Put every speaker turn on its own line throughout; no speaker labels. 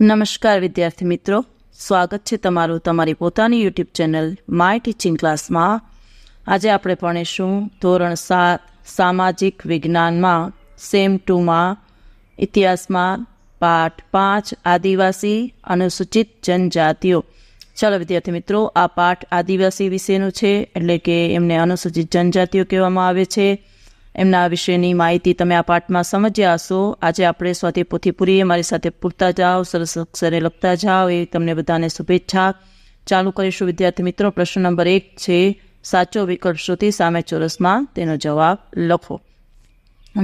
નમસ્કાર વિદ્યાર્થી મિત્રો, સ્વાગત છે તમારું તમારી પોતાની યુટ્યુબ ચેનલ માય ટીચિંગ ક્લાસમાં। આજે આપણે ભણીશું ધોરણ 7 સામાજિક વિજ્ઞાનમાં સેમ 2માં ઇતિહાસમાં પાઠ 5 આદિવાસી અનુસૂચિત જનજાતિઓ। ચાલો વિદ્યાર્થી મિત્રો, આ પાઠ આદિવાસી વિશેનું છે, એટલે કે એમને અનુસૂચિત જનજાતિઓ કહેવામાં આવે છે। એમના વિશેની માહિતી તમે આ પાઠમાં સમજ્યા હશો। આજે આપણે સ્વાધ્યાય પોથી પૂરીએ, મારી સાથે પૂરતા જાઓ, સરસ અક્ષરે લખતા જાઓ, એ તમને બધાને શુભેચ્છા। ચાલુ કરીશું વિદ્યાર્થી મિત્રો। પ્રશ્ન નંબર 1 છે, સાચો વિકલ્પ શોધી સામે ચોરસમાં તેનો જવાબ લખો।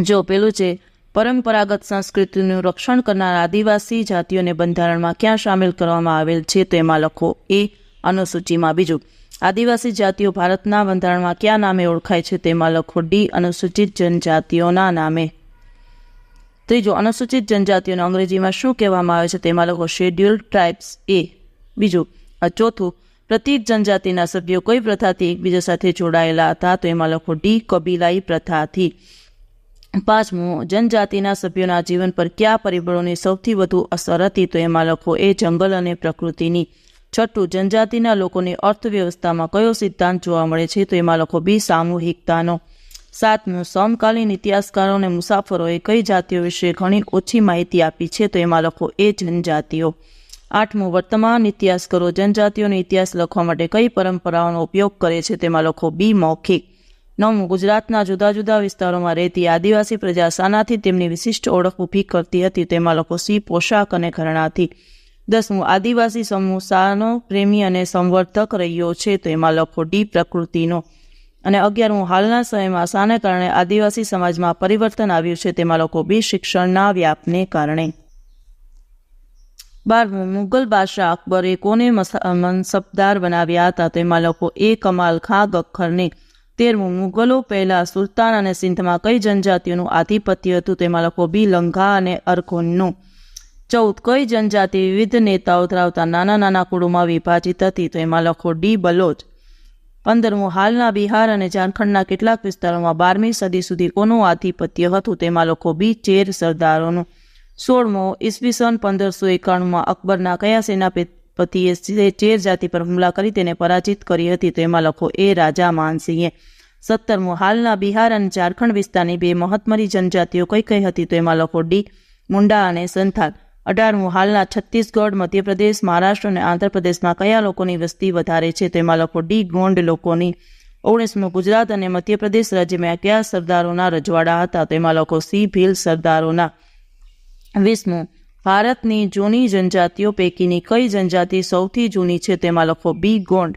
જો પેલું છે, પરંપરાગત સંસ્કૃતિનું રક્ષણ કરનાર આદિવાસી જાતિઓને બંધારણમાં ક્યાં સામેલ કરવામાં આવેલ છે, તો એમાં લખો એ અનુસૂચિમાં। બીજું, આદિવાસી જાતિઓ ભારતના બંધારણમાં કયા નામે ઓળખાય છે, તેમાં લખો ડી અનુસૂચિત જનજાતિઓના નામે। ત્રીજું, અનુસૂચિત જનજાતિઓને અંગ્રેજીમાં શું કહેવામાં આવે છે, તેમાં લખો શેડ્યુલ્ડ ટ્રાઇબ્સ એ। બીજું, ચોથું, પ્રત્યેક જનજાતિના સભ્યો કઈ પ્રથાથી એકબીજા સાથે જોડાયેલા હતા, તો એમાં લખો ડી કબીલાઈ પ્રથાથી। પાંચમું, જનજાતિના સભ્યોના જીવન પર કયા પરિબળોની સૌથી વધુ અસર હતી, તો એમાં લખો એ જંગલ અને પ્રકૃતિની। છઠ્ઠું, જનજાતિના લોકોની અર્થવ્યવસ્થામાં કયો સિદ્ધાંત જોવા મળે છે, તો એમાં લખો બી સામૂહિકતાનો। સાતમું, સમકાલીન ઇતિહાસકારો અને મુસાફરોએ કઈ જાતિઓ વિશે ઘણી ઓછી માહિતી આપી છે, તો એમાં લખો એ જનજાતિઓ। આઠમું, વર્તમાન ઇતિહાસકારો જનજાતિઓનો ઇતિહાસ લખવા માટે કઈ પરંપરાઓનો ઉપયોગ કરે છે, તેમાં લખો બી મૌખિક। નવમું, ગુજરાતના જુદા જુદા વિસ્તારોમાં રહેતી આદિવાસી પ્રજા શાનાથી તેમની વિશિષ્ટ ઓળખ ઊભી કરતી હતી, તેમાં લખો સી પોશાક અને ઘરેણાથી। 10મું, આદિવાસી સમૂહ શાનો પ્રેમી અને સંવર્ધક રહ્યો છે, તો એમાં લખો ડી પ્રકૃતિનો। અને 11મું, હાલના સમયમાં શાને કારણે આદિવાસી સમાજમાં પરિવર્તન આવ્યું છે, તેમાં લખો બી શિક્ષણના વ્યાપને કારણે। 12મું, મુગલ બાદશાહ અકબરે કોને મનસબદાર બનાવ્યા હતા, તો એમાં લખો એ કમાલ ખાં ગખ્ખરને। 13મું, મુગલો પહેલા સુલતાન અને સિંધમાં કઈ જનજાતિઓનું આધિપત્ય હતું, તેમાં લખો બી લંઘા અને અરઘોનનું। 14, કઈ જનજાતિ વિવિધ નેતાઓ ધરાવતા નાના નાના કુળોમાં વિભાજિત હતી, તો એમાં લખો ડી બલોચ। 15મું, હાલના બિહાર અને ઝારખંડના કેટલાક વિસ્તારોમાં 12મી સદી સુધી કોનું આધિપત્ય હતું, તેમાં લખો બી ચેર સરદારોનું। 16મું, ઈસવીસન 1591માં અકબરના કયા સેનાપતિએ ચેર જાતિ પર હુમલા કરી તેને પરાજિત કરી હતી, તો એમાં લખો એ રાજા માનસિંહે। 17મું, હાલના બિહાર અને ઝારખંડ વિસ્તારની બે મહત્વની જનજાતિઓ કઈ કઈ હતી, તો એમાં લખો ડી મુંડા અને સંથાલ। 18મું, હાલના છત્તીસગઢ, મધ્યપ્રદેશ, મહારાષ્ટ્ર અને આંધ્રપ્રદેશમાં કયા લોકોની વસ્તી વધારે છે, તેમાં લખો ડી ગોંડ લોકોની। 19મું, ગુજરાત અને મધ્યપ્રદેશ રાજ્યમાં કયા સરદારોના રજવાડા હતા, તેમાં લખો સી ભીલ સરદારોના। 20મું, ભારતની જૂની જનજાતિઓ પૈકીની કઈ જનજાતિ સૌથી જૂની છે, તેમાં લખો બી ગોંડ।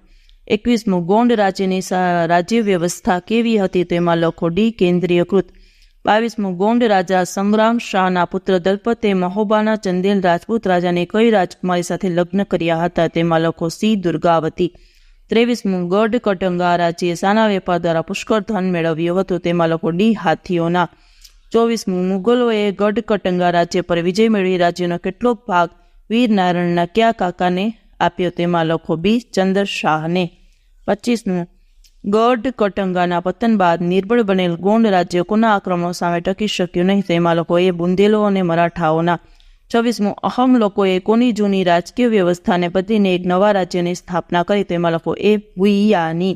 21મું, ગોંડ રાજ્યની રાજ્ય વ્યવસ્થા કેવી હતી, તેમાં લખો ડી કેન્દ્રીયકૃત। 22મું, ગોંડ રાજા સંગ્રામ શાહના પુત્ર દલપતે મહોબાના ચંદેલ રાજપૂત રાજાને કઈ રાજકુમારી સાથે લગ્ન કર્યા હતા, તેમાં લખો સી દુર્ગાવતી। 23મું, ગઢ કટંગા રાજ્યે શાના વેપાર દ્વારા પુષ્કળ ધન મેળવ્યો હતો, તેમાં લખો ડી હાથીઓના। 24મું, મુગલોએ ગઢ કટંગા રાજ્ય પર વિજય મેળવી રાજ્યનો કેટલોક ભાગ વીર નારાયણના કયા કાકાને આપ્યો, તેમાં લખો બી ચંદર શાહને। 25મું, ગઢ કટંગાના પતન બાદ નિર્બળ બનેલ ગોંડ રાજ્ય કોના આક્રમણો સામે ટકી શક્યું નહીં, તેમાં લોકો એ બુંદેલો અને મરાઠાઓના। 26મું, અહમ લોકોએ કોની જૂની રાજકીય વ્યવસ્થાને બદલીને એક નવા રાજ્યની સ્થાપના કરી, તેમાં લખો એ ભુઈયાની।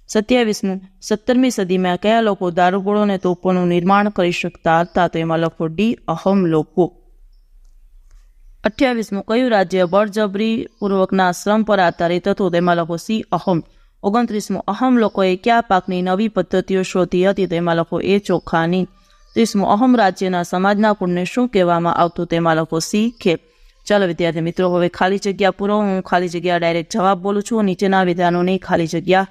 27મું, 17મી સદીમાં કયા લોકો દારૂગોળો અને તોપોનું નિર્માણ કરી શકતા હતા, તો એમાં લખો ડી અહમ લોકો। 28મું, કયું રાજ્ય બળજબરી પૂર્વકના શ્રમ પર આધારિત હતું, તેમાં લખો સી અહમ। 29મું, અહમ લોકોએ કયા પાકની નવી પદ્ધતિઓ શોધી હતી, તેમાં લખો એ ચોખાની। 30મું, અહમ રાજ્યના સમાજના કુળને શું કહેવામાં આવતું, તેમાં લખો સી ખેપ। ચાલો વિદ્યાર્થી મિત્રો, હવે ખાલી જગ્યા પૂરો। હું ખાલી જગ્યા ડાયરેક્ટ જવાબ બોલું છું, નીચેના વિધાનોની ખાલી જગ્યા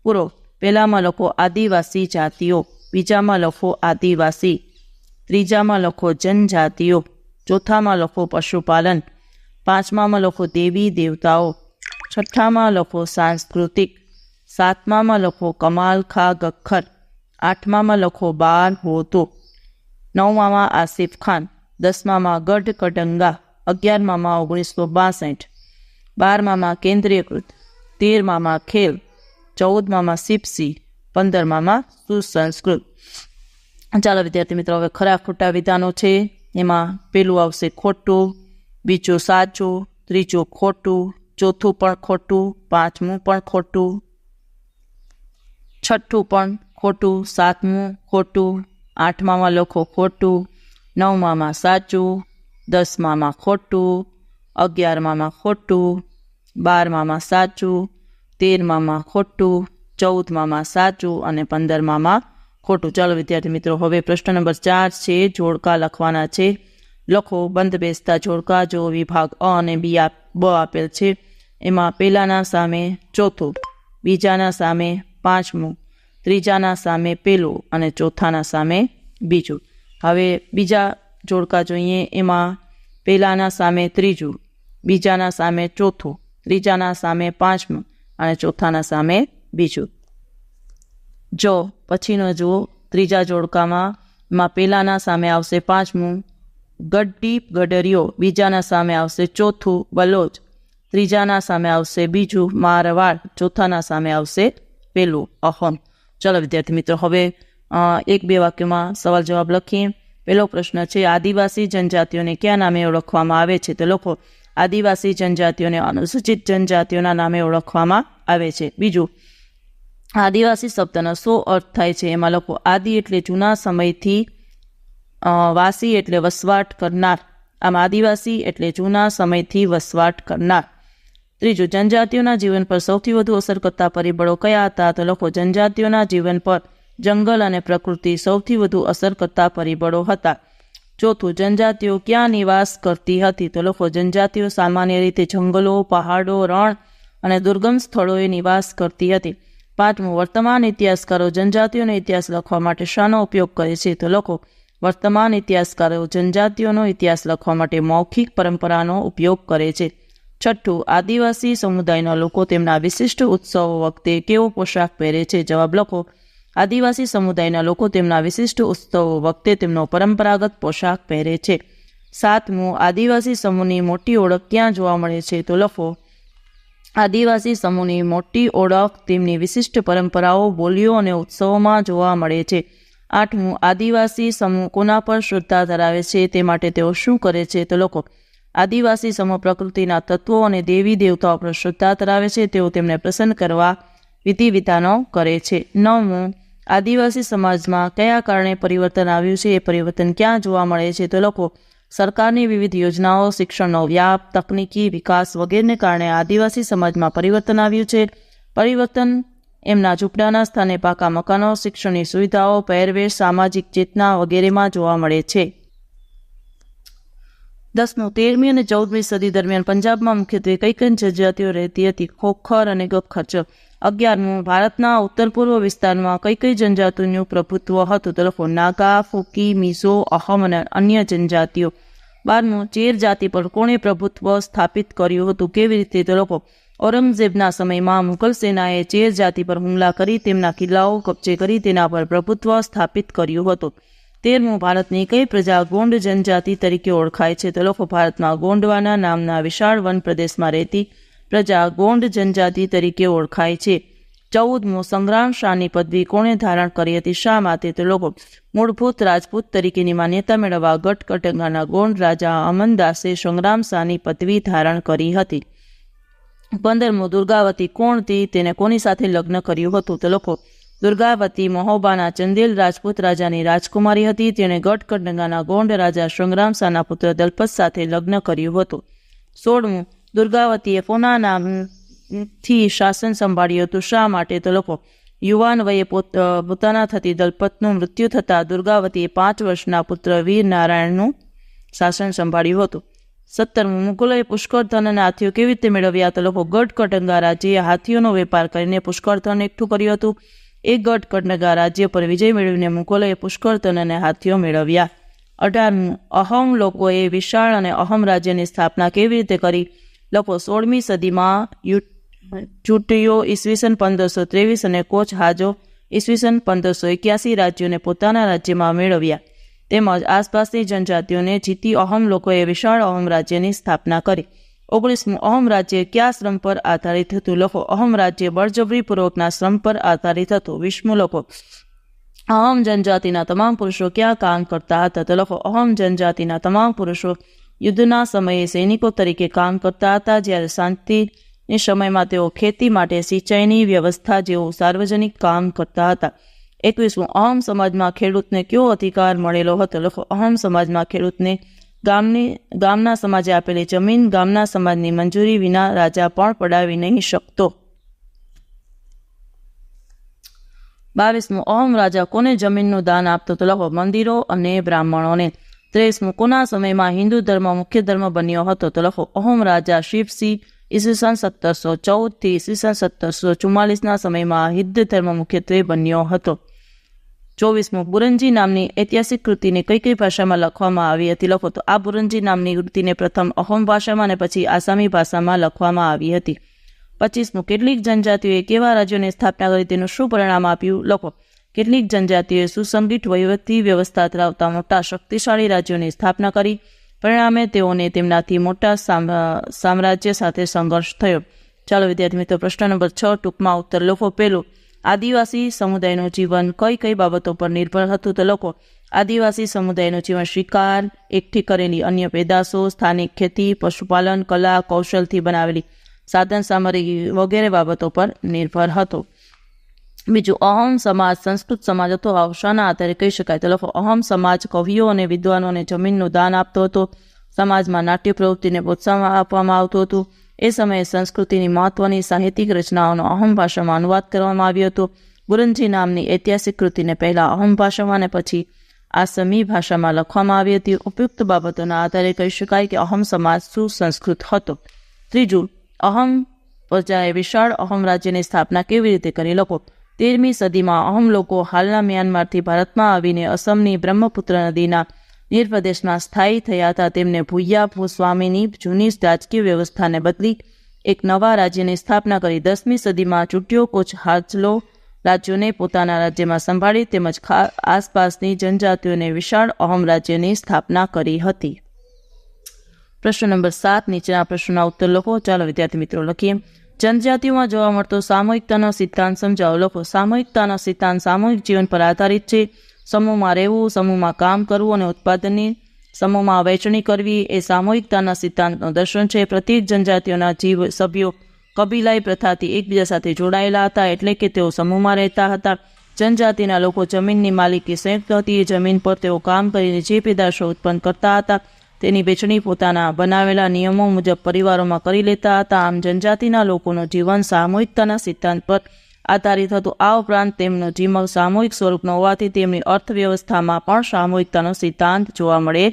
પૂરો। પહેલામાં લખો આદિવાસી જાતિઓ, બીજામાં લખો આદિવાસી, ત્રીજામાં લખો જનજાતિઓ, ચોથામાં લખો પશુપાલન, પાંચમામાં લખો દેવી દેવતાઓ, છઠ્ઠામાં લખો સાંસ્કૃતિક, સાતમામાં લખો કમાલ ખા ગખ્ખર, આઠમામાં લખો બાર હોતો, નવમામાં આસિફ ખાન, 10મામાં ગઢ કટંગા, 11મામાં 1962, 12મામાં કેન્દ્રીયકૃત, 13મામાં ખેલ, 14મામાં સિપસી, 15મામાં સુસંસ્કૃત। ચાલો વિદ્યાર્થી મિત્રો, હવે ખરા ખોટા વિધાનો છે। એમાં પેલું આવશે ખોટું, બીજું સાચું, ત્રીજું ખોટું, ચોથું પણ ખોટું, પાંચમું પણ ખોટું, છઠ્ઠું પણ ખોટું, સાતમું ખોટું, આઠમામાં લખો ખોટું, નવમામાં સાચું, દસમામાં ખોટું, 11મામાં ખોટું, 12મામાં સાચું, 13મામાં ખોટું, 14મામાં સાચું અને 15મામાં ખોટું. ચાલો વિદ્યાર્થી મિત્રો, હવે પ્રશ્ન નંબર 4 છે, જોડકા લખવાના છે. લખો બંધ બેસતા જોડકા. જો વિભાગ અ અને બ આપેલ છે, એમાં પહેલાના સામે ચોથું, બીજાના સામે પાંચમું, ત્રીજાના સામે પહેલું અને ચોથાના સામે બીજું. હવે બીજા જોડકા જોઈએ. એમાં પહેલાના સામે ત્રીજું, બીજાના સામે ચોથું, ત્રીજાના સામે પાંચમું અને ચોથાના સામે બીજું. જો પછીનો જુઓ, ત્રીજા જોડકામાં પહેલાના સામે આવશે પાંચમું, ગડ્ડી ગડરિયો. બીજાના સામે આવશે ચોથું, બલોચ. ત્રીજાના સામે આવશે બીજું, મારવાડ. ચોથાના સામે આવશે પેલું, અહમ. ચલો વિદ્યાર્થી મિત્રો, હવે એક બે વાક્યમાં સવાલ જવાબ લખીએ. પહેલો પ્રશ્ન છે, આદિવાસી જનજાતિઓને કયા નામે ઓળખવામાં આવે છે? તો લખો, આદિવાસી જનજાતિઓને અનુસૂચિત જનજાતિઓના નામે ઓળખવામાં આવે છે. બીજું, આદિવાસી શબ્દનો શું અર્થ થાય છે? એમાં લખો, આદિ એટલે જૂના સમયથી, વાસી એટલે વસવાટ કરનાર. આમ આદિવાસી એટલે જૂના સમયથી વસવાટ કરનાર. ત્રીજું, જનજાતિઓના જીવન પર સૌથી વધુ અસર કરતા પરિબળો કયા હતા? તો લખો, જનજાતિઓના જીવન પર જંગલ અને પ્રકૃતિ સૌથી વધુ અસર કરતા પરિબળો હતા. ચોથું, જનજાતિઓ ક્યાં નિવાસ કરતી હતી? તો લખો, જનજાતિઓ સામાન્ય રીતે જંગલો, પહાડો, રણ અને દુર્ગમ સ્થળોએ નિવાસ કરતી હતી. પાંચમું, વર્તમાન ઇતિહાસકારો જનજાતિઓનો ઇતિહાસ લખવા માટે શાનો ઉપયોગ કરે છે? તો લખો, વર્તમાન ઇતિહાસકારો જનજાતિઓનો ઇતિહાસ લખવા માટે મૌખિક પરંપરાનો ઉપયોગ કરે છે. છઠ્ઠું, આદિવાસી સમુદાયના લોકો તેમના વિશિષ્ટ ઉત્સવો વખતે કેવો પોશાક પહેરે છે? જવાબ લખો, આદિવાસી સમુદાયના લોકો તેમના વિશિષ્ટ ઉત્સવો વખતે તેમનો પરંપરાગત પોશાક પહેરે છે. સાતમું, આદિવાસી સમૂહની મોટી ઓળખ ક્યાં જોવા મળે છે? તો લખો, આદિવાસી સમૂહની મોટી ઓળખ તેમની વિશિષ્ટ પરંપરાઓ, બોલીઓ અને ઉત્સવોમાં જોવા મળે છે. આઠમું, આદિવાસી સમૂહ કોના પર શ્રદ્ધા ધરાવે છે? તે માટે તેઓ શું કરે છે? તો લખો, આદિવાસી સમૂહ પ્રકૃતિના તત્વો અને દેવી દેવતાઓ પર શ્રદ્ધા ધરાવે છે. તેઓ તેમને પ્રસન્ન કરવા વિધિ વિધાનો કરે છે. નવમું, આદિવાસી સમાજમાં કયા કારણે પરિવર્તન આવ્યું છે? એ પરિવર્તન ક્યાં જોવા મળે છે? તો લખો, સરકારની વિવિધ યોજનાઓ, શિક્ષણનો વ્યાપ, તકનીકી વિકાસ વગેરેને કારણે આદિવાસી સમાજમાં પરિવર્તન આવ્યું છે. પરિવર્તન એમના ઝૂંપડાના સ્થાને પાકા મકાનો, શિક્ષણની સુવિધાઓ, પહેરવેશ, સામાજિક ચેતના વગેરેમાં જોવા મળે છે. 10મું, 13મી અને 14મી સદી દરમિયાન પંજાબમાં મુખ્યત્વે કઈ કઈ જનજાતિઓ રહેતી હતી? ખોખર અને ગખર. 11મું, ભારતના ઉત્તર પૂર્વ વિસ્તારમાં કઈ કઈ જનજાતિઓનું પ્રભુત્વ હતું? તો લખો, નાગા, ફૂકી, મિઝો, અહમ અને અન્ય જનજાતિઓ. 12મું, ચેર જાતિ પર કોણે પ્રભુત્વ સ્થાપિત કર્યું હતું? કેવી રીતે? તો લખો, ઔરંગઝેબના સમયમાં મુઘલ સેનાએ ચેર જાતિ પર હુમલા કરી તેમના કિલ્લાઓ કબજે કરી તેના પર પ્રભુત્વ સ્થાપિત કર્યું હતું. 13મું, ભારતની કઈ પ્રજા ગોંડ જનજાતિ તરીકે ઓળખાય છે? તો લખો, ભારતમાં ગોંડવાના નામના વિશાળ વન પ્રદેશમાં રહેતી પ્રજા ગોંડ જનજાતિ તરીકે ઓળખાય છે. 14મું, સંગ્રામ શાહની પદવી કોણે ધારણ કરી હતી? શા માટે? તો લખો, મૂળભૂત રાજપૂત તરીકેની માન્યતા મેળવવા ગઢકટંગાના ગોંડ રાજા અમનદાસે સંગ્રામ શાહની પદવી ધારણ કરી હતી. 15મું, દુર્ગાવતી કોણ હતી? તેને કોની સાથે લગ્ન કર્યું હતું? તો લખો, દુર્ગાવતી મહોબાના ચંદેલ રાજપૂત રાજાની રાજકુમારી હતી. તેણે ગઢકટંગાના ગોંડ રાજા સંગ્રામ શાહના પુત્ર દલપત સાથે લગ્ન કર્યું હતું. 16મું, દુર્ગાવતીએ કોના નામથી શાસન સંભાળ્યું હતું? શા માટે? તો લખો, યુવાન વયે પોતાના થતી દલપતનું મૃત્યુ થતાં દુર્ગાવતીએ 5 વર્ષના પુત્ર વીર નારાયણનું શાસન સંભાળ્યું હતું. 17મું, મુગલોએ પુષ્કળ ધન અને હાથીઓ કેવી રીતે મેળવ્યા? તો લખો, ગઢકટંગા રાજ્યે હાથીઓનો વેપાર કરીને પુષ્કળ ધન એકઠું કર્યું હતું. એક ગઢકટંગા રાજ્ય પર વિજય મેળવીને મુગલોએ પુષ્કળ ધન અને હાથીઓ મેળવ્યા. 18મું, અહમ લોકોએ વિશાળ અને અહમ રાજ્યની સ્થાપના કેવી રીતે કરી? લખો, 16મી સદીમાં ચૂંટીઓ ઈસવીસન 1523 અને કોચ હાજો ઈસવીસન 1581 રાજ્યોને પોતાના રાજ્યમાં મેળવ્યા. તેમજ આસપાસની જનજાતિઓને જીતી અહમ લોકોએ વિશાળ અહમ રાજ્યની સ્થાપના કરી. 19મું, અહમ રાજ્ય કયા શ્રમ પર આધારિત હતું? લખો, અહમ રાજ્ય બળજબરીપૂર્વકના શ્રમ પર આધારિત હતું. 20મું, લખો, અહમ જનજાતિના તમામ પુરુષો ક્યાં કામ કરતા હતા? તો લખો, અહમ જનજાતિના તમામ પુરુષો યુદ્ધના સમયે સૈનિકો તરીકે કામ કરતા હતા, જ્યારે શાંતિના સમયમાં તેઓ ખેતી માટે સિંચાઈની વ્યવસ્થા જેવું સાર્વજનિક કામ કરતા હતા. 21. અહમ સમાજમાં ખેડૂતને કયો અધિકાર મળેલો હતો? લખો. અહમ સમાજમાં ખેડૂતને ગામના સમાજે આપેલી જમીન ગામના સમાજની મંજૂરી વિના રાજા પણ પડાવી નહીં શકતો. 22. અહમ રાજા કોને જમીનનું દાન આપતો હતો? લખો. મંદિરો અને બ્રાહ્મણોને. 23. કોના સમયમાં હિન્દુ ધર્મ મુખ્ય ધર્મ બન્યો હતો? તો લખો. અહમ રાજા શિવસિંહ ઈસવીસન 1714 થી ઈસવીસન 1744 સમયમાં હિન્દુ ધર્મ મુખ્યત્વે બન્યો હતો. 24. બુરંજી નામની ઐતિહાસિક કૃતિને કઈ ભાષામાં લખવામાં આવી હતી? લખો. તો આ બુરંજી નામની કૃતિને પ્રથમ અહોમ ભાષામાં અને પછી આસામી ભાષામાં લખવામાં આવી હતી. 25. કેટલીક જનજાતિઓએ કેવા રાજ્યોની સ્થાપના કરી તેનું શું પરિણામ આપ્યું? લખો. કેટલીક જનજાતિઓએ સુસંગઠિત વહીવટી વ્યવસ્થા ધરાવતા મોટા શક્તિશાળી રાજ્યોની સ્થાપના કરી. પરિણામે તેઓને તેમનાથી મોટા સામ્રાજ્ય સાથે સંઘર્ષ થયો. ચાલો વિદ્યાર્થી મિત્રો, પ્રશ્ન નંબર 6 ટૂંકમાં ઉત્તર લખો. પહેલું, આદિવાસી સમુદાયનું જીવન કઈ બાબતો પર નિર્ભર હતું? તો લખો. આદિવાસી સમુદાયનું જીવન શિકાર, એકઠી કરેલી અન્ય પેદાશો, સ્થાનિક ખેતી, પશુપાલન, કલા, કૌશલથી બનાવેલી સાધન સામગ્રી વગેરે બાબતો પર નિર્ભર હતો. બીજું, અહમ સમાજ સંસ્કૃત સમાજ હતો. શાના આધારે કહી શકાય? તો લખો. અહમ સમાજ કવિઓ અને વિદ્વાનોને જમીનનું દાન આપતો હતો. સમાજમાં નાટ્ય પ્રવૃત્તિને પ્રોત્સાહન આપવામાં આવતું હતું. એ સમયે સંસ્કૃતિની મહત્વની સાહિત્યિક રચનાઓનો અહમ ભાષામાં અનુવાદ કરવામાં આવ્યો હતો. બુરંજી નામની ઐતિહાસિક કૃતિને પહેલા અહમ ભાષામાં અને પછી આસામી ભાષામાં લખવામાં આવી હતી. ઉપયુક્ત બાબતોના આધારે કહી શકાય કે અહમ સમાજ સુસંસ્કૃત હતો. ત્રીજું, અહમ પ્રજાએ વિશાળ અહમ રાજ્યની સ્થાપના કેવી રીતે કરી? લખો. 13મી સદીમાં અહમ લોકો હાલના મ્યાનમારથી ભારતમાં આવીને અસમની બ્રહ્મપુત્ર નદીના નીરપ્રદેશમાં સ્થાયી થયા હતા. તેમને ભૂયા ભૂસ્વામીની જૂની રાજકીય વ્યવસ્થાને બદલી એક નવા રાજ્યની સ્થાપના કરી. 10મી સદીમાં ચૂંટ્યો કોચ હાજલો રાજ્યોને પોતાના રાજ્યમાં સંભાળી તેમજ આસપાસની જનજાતિઓને વિશાળ અહમ રાજ્યની સ્થાપના કરી હતી. પ્રશ્ન નંબર 7 નીચેના પ્રશ્નોના ઉત્તર લખો. ચાલો વિદ્યાર્થી મિત્રો લખીએ. જનજાતિઓમાં જોવા મળતો સામૂહિકતાનો સિદ્ધાંત સમજાવો. લખો. સામૂહિકતાનો સિદ્ધાંત સામૂહિક જીવન પર આધારિત છે. સમૂહમાં રહેવું, સમૂહમાં કામ કરવું અને ઉત્પાદનની સમૂહમાં વહેંચણી કરવી એ સામૂહિકતાના સિદ્ધાંતનું દર્શન છે. પ્રત્યેક જનજાતિઓના સભ્યો કબીલાઈ પ્રથાથી એકબીજા સાથે જોડાયેલા હતા, એટલે કે તેઓ સમૂહમાં રહેતા હતા. જનજાતિના લોકો જમીનની માલિકી સંયુક્ત હતી. જમીન પર તેઓ કામ કરીને જે પેદાશો ઉત્પન્ન કરતા હતા તેની વહેંચણી પોતાના બનાવેલા નિયમો મુજબ પરિવારોમાં કરી લેતા હતા. આમ જનજાતિના લોકોનું જીવન સામૂહિકતાના સિદ્ધાંત પર આધારિત હતું. આ ઉપરાંત તેમનું જીવન સામૂહિક સ્વરૂપનું હોવાથી તેમની અર્થવ્યવસ્થામાં પણ સામૂહિકતાનો સિદ્ધાંત જોવા મળે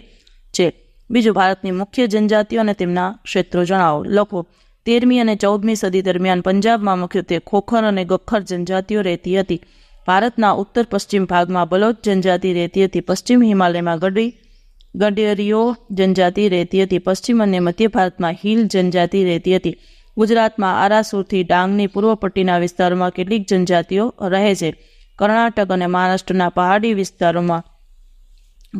છે. બીજું, ભારતની મુખ્ય જનજાતિઓ અને તેમના ક્ષેત્રો જણાવો. લખો. 13મી અને 14મી સદી દરમિયાન પંજાબમાં મુખ્યત્વે ખોખર અને ગખ્ખર જનજાતિઓ રહેતી હતી. ભારતના ઉત્તર પશ્ચિમ ભાગમાં બલોચ જનજાતિ રહેતી હતી. પશ્ચિમ હિમાલયમાં ગડેરીઓ જનજાતિ રહેતી હતી. પશ્ચિમ અને મધ્ય ભારતમાં હિલ જનજાતિ રહેતી હતી. ગુજરાતમાં આરાસુરથી ડાંગની પૂર્વ પટ્ટીના વિસ્તારોમાં કેટલીક જનજાતિઓ રહે છે. કર્ણાટક અને મહારાષ્ટ્રના પહાડી વિસ્તારોમાં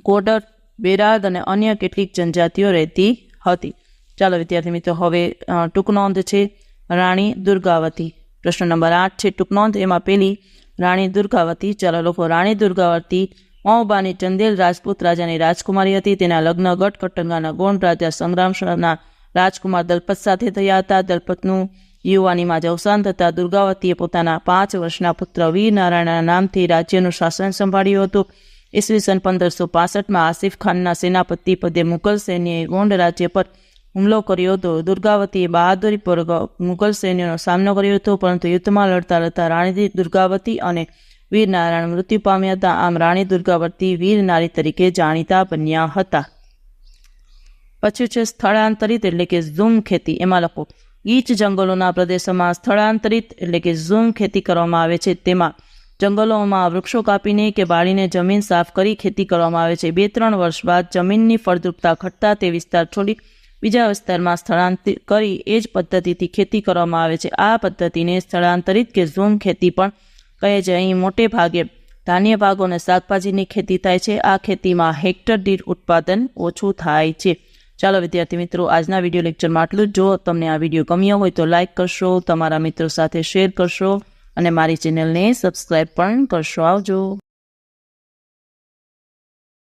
કોડર, બેરાદ અને અન્ય કેટલીક જનજાતિઓ રહેતી હતી. ચાલો વિદ્યાર્થી મિત્રો, હવે ટૂંક નોંધ છે રાણી દુર્ગાવતી. પ્રશ્ન નંબર 8 છે ટૂંક નોંધ. એમાં પહેલી રાણી દુર્ગાવતી. ચાલો લખો. રાણી દુર્ગાવતી મહોબાની ચંદેલ રાજપૂત રાજાની રાજકુમારી હતી. તેના લગ્ન ગઢકટંગાના ગોંડ રાજા સંગ્રામના રાજકુમાર દલપત સાથે થયા હતા. દલપતનું યુવાનીમાં જ અવસાન થતાં દુર્ગાવતીએ પોતાના 5 વર્ષના પુત્ર વીર નારાયણના નામથી રાજ્યનું શાસન સંભાળ્યું હતું. ઈસવીસન 1565માં આસિફ ખાનના સેનાપતિ પદે મુઘલ સૈન્યએ ગોંડ રાજ્ય પર હુમલો કર્યો હતો. દુર્ગાવતીએ બહાદુરીપૂર્વક મુઘલ સૈન્યનો સામનો કર્યો હતો, પરંતુ યુદ્ધમાં લડતા રાણી દુર્ગાવતી અને વીર નારાયણ મૃત્યુ પામ્યા હતા. આમ રાણી દુર્ગાવતી વીર નારી તરીકે જાણીતા બન્યા હતા. પછી છે સ્થળાંતરિત એટલે કે ઝૂમ ખેતી. એમાં લખો. ગીચ જંગલોના પ્રદેશોમાં સ્થળાંતરિત એટલે કે ઝૂમ ખેતી કરવામાં આવે છે. તેમાં જંગલોમાં વૃક્ષો કાપીને કે બાળીને જમીન સાફ કરી ખેતી કરવામાં આવે છે. 2-3 વર્ષ બાદ જમીનની ફળદ્રુપતા ઘટતા તે વિસ્તાર છોડી બીજા વિસ્તારમાં સ્થળાંતરિત કરી એ જ પદ્ધતિથી ખેતી કરવામાં આવે છે. આ પદ્ધતિને સ્થળાંતરિત કે ઝૂમ ખેતી પણ કહે છે. અહીં મોટે ભાગે ધાન્ય પાકો અને શાકભાજીની ખેતી થાય છે. આ ખેતીમાં હેક્ટર દીઠ ઉત્પાદન ઓછું થાય છે. ચાલો વિદ્યાર્થી મિત્રો, આજના વિડીયો લેક્ચરમાં આટલું જ. જો તમને આ વિડીયો ગમ્યો હોય તો લાઇક કરશો, તમારા મિત્રો સાથે શેર કરશો અને મારી ચેનલને સબસ્ક્રાઈબ પણ કરશો. આવજો.